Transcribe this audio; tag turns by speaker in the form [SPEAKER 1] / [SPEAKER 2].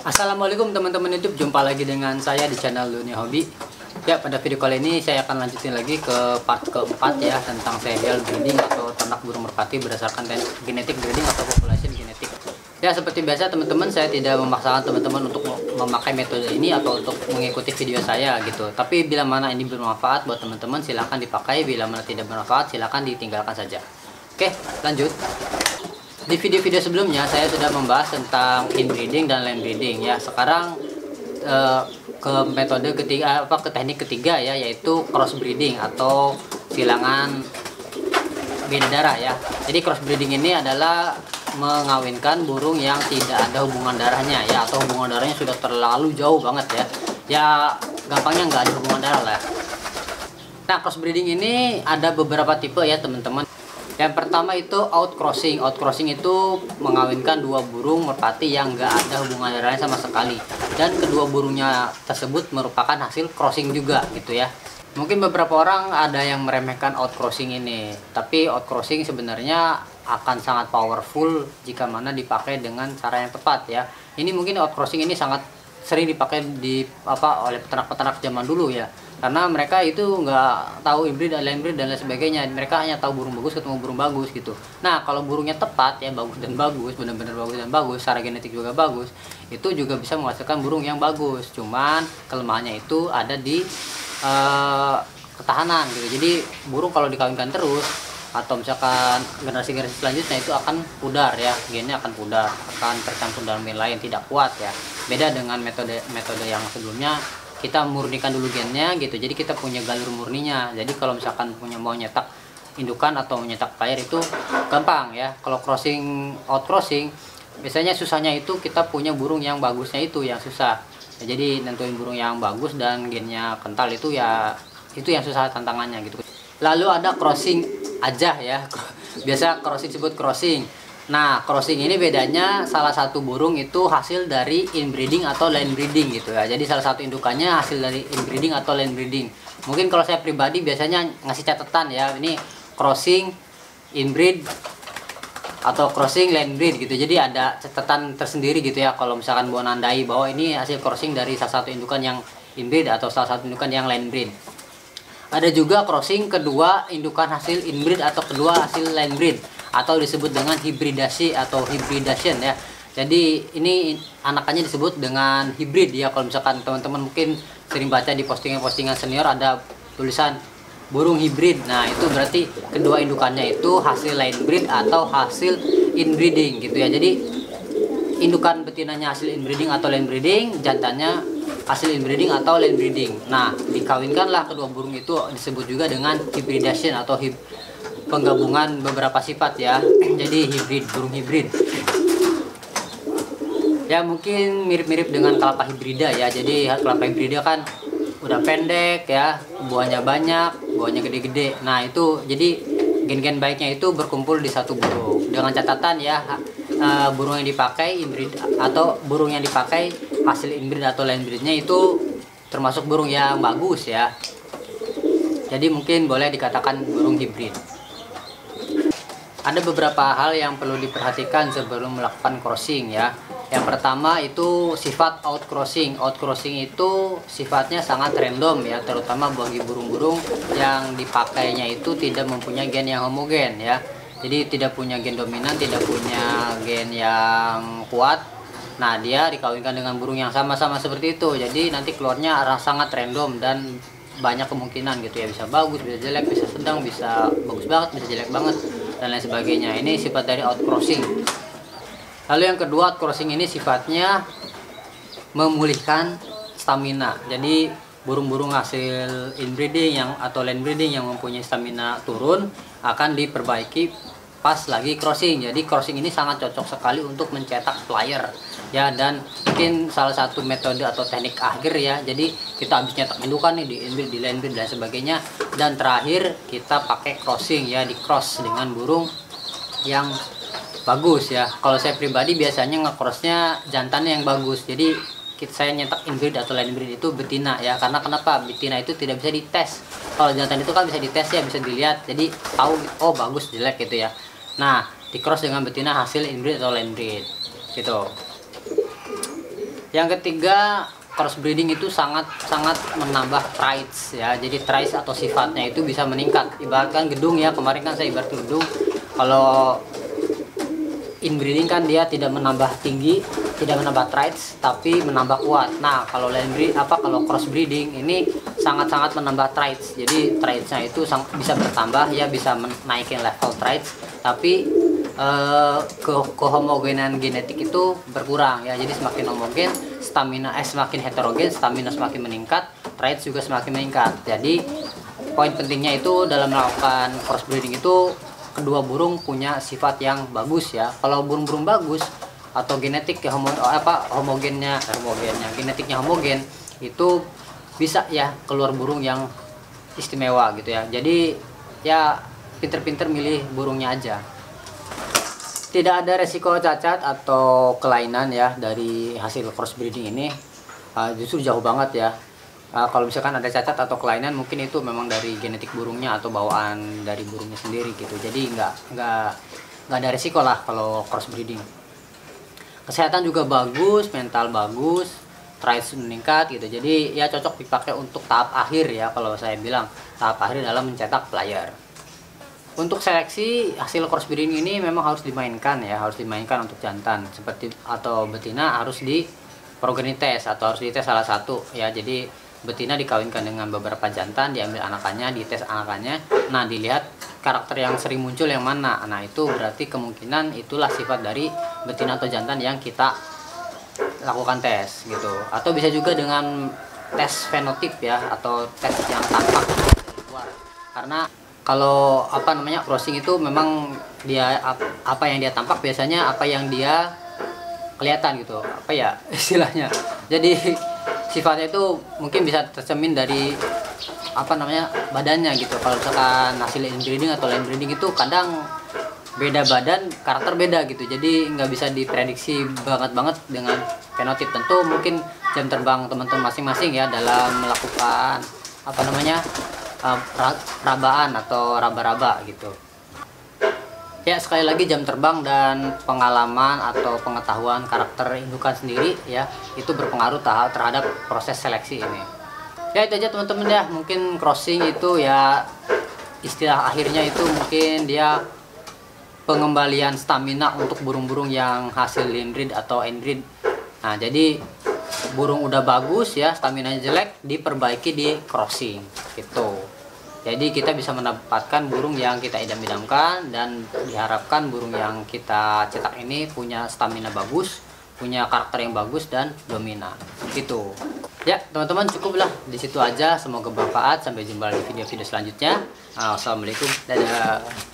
[SPEAKER 1] Assalamualaikum teman-teman YouTube, jumpa lagi dengan saya di channel Dunia Hobi. Ya, pada video kali ini saya akan lanjutin lagi ke part keempat ya, tentang serial breeding atau ternak burung merpati berdasarkan genetik breeding atau population genetik. Ya, seperti biasa teman-teman, saya tidak memaksakan teman-teman untuk memakai metode ini atau untuk mengikuti video saya gitu. Tapi bila mana ini bermanfaat buat teman-teman, silahkan dipakai. Bila mana tidak bermanfaat, silahkan ditinggalkan saja. Oke, lanjut. Di video-video sebelumnya saya sudah membahas tentang inbreeding dan land breeding ya. Sekarang ke metode ketiga, ke teknik ketiga ya, yaitu cross breeding atau silangan beda darah ya. Jadi cross breeding ini adalah mengawinkan burung yang tidak ada hubungan darahnya ya, atau hubungan darahnya sudah terlalu jauh banget ya. Ya gampangnya nggak ada hubungan darah lah. Nah, cross breeding ini ada beberapa tipe ya teman-teman. Yang pertama itu outcrossing. Outcrossing itu mengawinkan dua burung merpati yang nggak ada hubungan darahnya sama sekali, dan kedua burungnya tersebut merupakan hasil crossing juga gitu ya. Mungkin beberapa orang ada yang meremehkan outcrossing ini, tapi outcrossing sebenarnya akan sangat powerful jika mana dipakai dengan cara yang tepat ya. Ini mungkin outcrossing ini sangat sering dipakai oleh peternak-peternak zaman dulu ya, karena mereka itu nggak tahu inbreed, land breed dan lain sebagainya. Mereka hanya tahu burung bagus ketemu burung bagus gitu. Nah, kalau burungnya tepat ya, bagus dan bagus, benar-benar bagus dan bagus, secara genetik juga bagus, itu juga bisa menghasilkan burung yang bagus. Cuman kelemahannya itu ada di ketahanan gitu. Jadi burung kalau dikawinkan terus atau misalkan generasi-generasi selanjutnya itu akan pudar ya, gennya akan pudar, akan tercampur dalam gen lain, tidak kuat ya. Beda dengan metode yang sebelumnya, kita murnikan dulu gennya gitu, jadi kita punya galur murninya. Jadi kalau misalkan mau nyetak indukan atau menyetak player itu gampang ya. Kalau outcrossing biasanya susahnya itu kita punya burung yang bagusnya itu yang susah ya. Jadi nentuin burung yang bagus dan gennya kental itu ya, itu yang susah tantangannya gitu. Lalu ada crossing aja ya, biasa crossing disebut crossing. Nah, crossing ini bedanya salah satu burung itu hasil dari inbreeding atau land breeding gitu ya. Jadi salah satu indukannya hasil dari inbreeding atau land breeding. Mungkin kalau saya pribadi biasanya ngasih catatan ya, ini crossing, inbreed atau crossing, land breed gitu. Jadi ada catatan tersendiri gitu ya, kalau misalkan mau nandai bahwa ini hasil crossing dari salah satu indukan yang inbreed atau salah satu indukan yang land breed. Ada juga crossing kedua indukan hasil inbreed atau kedua hasil land breed, atau disebut dengan hibridasi atau hybridation ya. Jadi ini anakannya disebut dengan hibrid ya. Kalau misalkan teman-teman mungkin sering baca di postingan-postingan senior ada tulisan burung hibrid. Nah, itu berarti kedua indukannya itu hasil land breed atau hasil inbreeding gitu ya. Jadi indukan betinanya hasil inbreeding atau land breeding, jantannya hasil inbreeding atau land breeding. Nah, dikawinkanlah kedua burung itu, disebut juga dengan hybridation atau penggabungan beberapa sifat ya. Jadi hibrid, burung hibrid ya, mungkin mirip-mirip dengan kelapa hibrida ya. Jadi kelapa hibrida kan udah pendek ya, buahnya banyak, buahnya gede-gede. Nah, itu jadi gen-gen baiknya itu berkumpul di satu burung. Dengan catatan ya, burung yang dipakai inbreed atau burung yang dipakai hasil inbreed atau land breednya itu termasuk burung yang bagus ya. Jadi mungkin boleh dikatakan burung hibrid. Ada beberapa hal yang perlu diperhatikan sebelum melakukan crossing ya. Yang pertama itu sifat outcrossing. Outcrossing itu sifatnya sangat random ya, terutama bagi burung-burung yang dipakainya itu tidak mempunyai gen yang homogen ya. Jadi tidak punya gen dominan, tidak punya gen yang kuat. Nah, dia dikawinkan dengan burung yang sama-sama seperti itu. Jadi nanti keluarnya sangat random dan banyak kemungkinan gitu ya, bisa bagus, bisa jelek, bisa sedang, bisa bagus banget, bisa jelek banget dan lain sebagainya. Ini sifat dari outcrossing. Lalu yang kedua, outcrossing ini sifatnya memulihkan stamina. Jadi burung-burung hasil inbreeding atau land breeding yang mempunyai stamina turun akan diperbaiki pas lagi crossing. Jadi crossing ini sangat cocok sekali untuk mencetak player ya, dan mungkin salah satu metode atau teknik akhir ya. Jadi kita habis nyetak indukan nih di inbreed, di land breed dan sebagainya, dan terakhir kita pakai crossing ya, di cross dengan burung yang bagus ya. Kalau saya pribadi biasanya nge-crossnya jantannya yang bagus. Jadi saya nyetak inbreed atau land breed itu betina ya, karena kenapa? Betina itu tidak bisa dites. Kalau jantan itu kan bisa dites ya, bisa dilihat, jadi tahu oh bagus jelek gitu ya. Nah, di cross dengan betina hasil inbreed atau land breed gitu. Yang ketiga, crossbreeding itu sangat menambah traits ya. Jadi traits atau sifatnya itu bisa meningkat. Ibaratkan gedung ya, kemarin kan saya ibarat gedung. Kalau inbreeding kan dia tidak menambah tinggi, tidak menambah traits, tapi menambah kuat. Nah, kalau kalau crossbreeding ini sangat menambah traits. Jadi traitsnya itu bisa bertambah ya, bisa menaikin level traits, tapi kehomogenan genetik itu berkurang ya. Jadi semakin homogen, semakin heterogen, stamina semakin meningkat, traits juga semakin meningkat. Jadi poin pentingnya itu dalam melakukan crossbreeding itu kedua burung punya sifat yang bagus ya. Kalau burung-burung bagus atau genetik ya genetiknya homogen, itu bisa ya keluar burung yang istimewa gitu ya. Jadi ya pinter-pinter milih burungnya aja. Tidak ada resiko cacat atau kelainan ya dari hasil crossbreeding ini, justru jauh banget ya. Kalau misalkan ada cacat atau kelainan, mungkin itu memang dari genetik burungnya atau bawaan dari burungnya sendiri gitu. Jadi nggak ada resiko lah kalau crossbreeding. Kesehatan juga bagus, mental bagus, traits meningkat gitu. Jadi ya cocok dipakai untuk tahap akhir ya, kalau saya bilang tahap akhir dalam mencetak player. Untuk seleksi hasil crossbreeding ini memang harus dimainkan ya, harus dimainkan untuk jantan seperti atau betina harus di progeny test atau harus dites salah satu ya. Jadi betina dikawinkan dengan beberapa jantan, diambil anakannya, dites anakannya. Nah, dilihat karakter yang sering muncul yang mana. Nah, itu berarti kemungkinan itulah sifat dari betina atau jantan yang kita lakukan tes gitu. Atau bisa juga dengan tes fenotip ya, atau tes yang tampak dari luar. Karena kalau crossing itu memang dia apa yang dia tampak biasanya apa yang dia kelihatan gitu, istilahnya. Jadi sifatnya itu mungkin bisa tercermin dari badannya gitu. Kalau misalkan hasil inbreeding atau line breeding itu kadang beda badan, karakter beda gitu. Jadi nggak bisa diprediksi banget dengan fenotip. Tentu mungkin jam terbang teman-teman masing-masing ya dalam melakukan rabaan atau raba-raba gitu. Ya, sekali lagi jam terbang dan pengalaman atau pengetahuan karakter indukan sendiri ya, itu berpengaruh terhadap proses seleksi ini. Ya, itu aja teman-teman ya. Mungkin crossing itu ya istilah akhirnya itu mungkin dia pengembalian stamina untuk burung-burung yang hasil inbreed atau inbreed. Nah, jadi burung udah bagus ya, staminanya jelek, diperbaiki di crossing gitu. Jadi kita bisa mendapatkan burung yang kita idam-idamkan, dan diharapkan burung yang kita cetak ini punya stamina bagus, punya karakter yang bagus dan dominan. Gitu. Ya, teman-teman, cukuplah di situ aja. Semoga bermanfaat. Sampai jumpa di video-video selanjutnya. Assalamualaikum. Dadah.